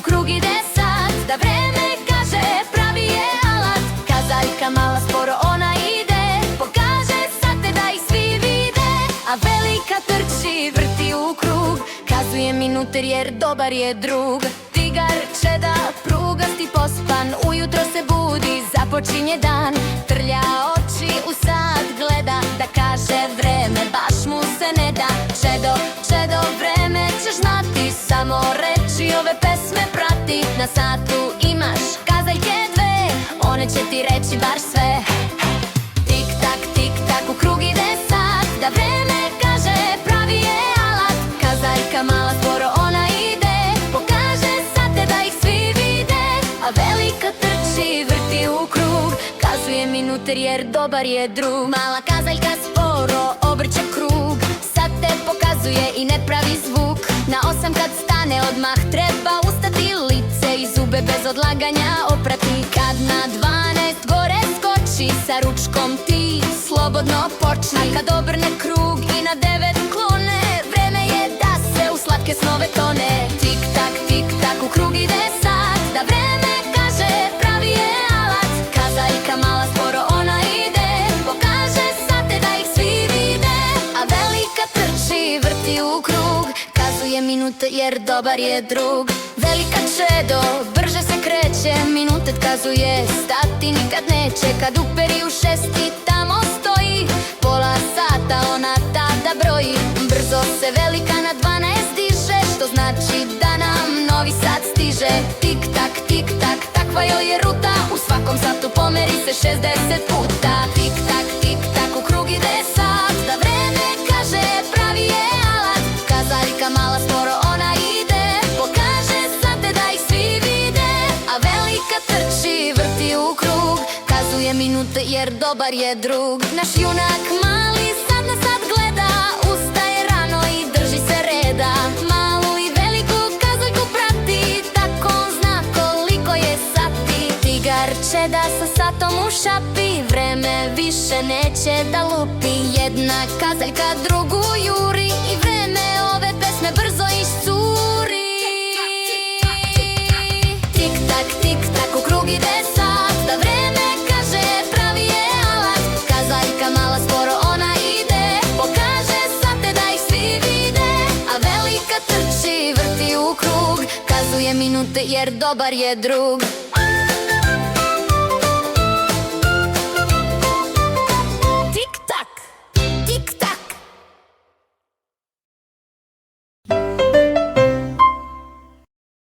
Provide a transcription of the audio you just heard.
u krug ide sad. Da vreme kaže pravi je alat. Kazaljka mala sporo ona ide, pokaže sate da ih svi vide. A velika trči, vrti u krug, kazuje minuter jer dobar je drug. Tigar čeda, prugasti pospan, ujutro se budi, započinje dan. Trlja oči u sat, gleda da kaže vreme, baš mu se ne da. Čedo, čedo, vreme ćeš znati, samo reči ove pesme prati. Na satu imaš kazaljke dve, one će ti reći bar sve. Tik tak, tik tak, u krug ide sad. Da vreme kaže pravi je alat. Kazaljka mala sporo ona ide, pokaže sate da ih svi vide. A velika trči, vrti u krug, kazuje minuter jer dobar je drug. Mala kazaljka sporo obrće krug, sate pokazuje i ne pravi zvuk. Na 8 kad stane odmah treba ustati, lice i zube bez odlaganja oprati. Kad na 12 gore skoči, sa ručkom ti slobodno počni. A kad obrne krug i na 9 klone, vreme je da se u slatke snove tone. Tik tak, tik tak, u krug ide sad. Da vreme kaže pravi je alat. Kazaljka mala sporo ona ide, pokaže sate da ih svi vide. A velika trči, vrti u krug, kazuje minute jer dobar je drug. Velika čedo, brže se kreće, minutet kazuje stati nikad neće. Kad uperi u 6 i tamo stoji, pola sata ona tada broji. Brzo se velika na 12 diže, što znači da nam novi sat stiže. Tik tak, tik tak, takva joj je ruta, u svakom satu pomeri se 60 puta. Tik tak, tik tak, u krug ide sad. Da vreme kaže pravi je alat. Kazaljka mala sporo ona ide, pokaže sate da ih svi vide. A velika trči, vrti u krug, kazuje minute jer dobar je drug. Naš junak mali sad na sat gleda, ustaje rano i drži se reda. Malu i veliku kazaljku prati, tako on zna koliko je sati. Tigar čeda sa satom u šapi, vreme više neće da lupi. Jedna kazaljka drugu juri i vreme ove pesme brzo iscuri. Tik tak, tik tak, u krug ide sad. Da vreme kaže pravi je alat. Kazaljka mala sporo ona ide, pokaže sate da ih svi vide. A velika trči, vrti u krug, kazuje minute jer dobar je drug.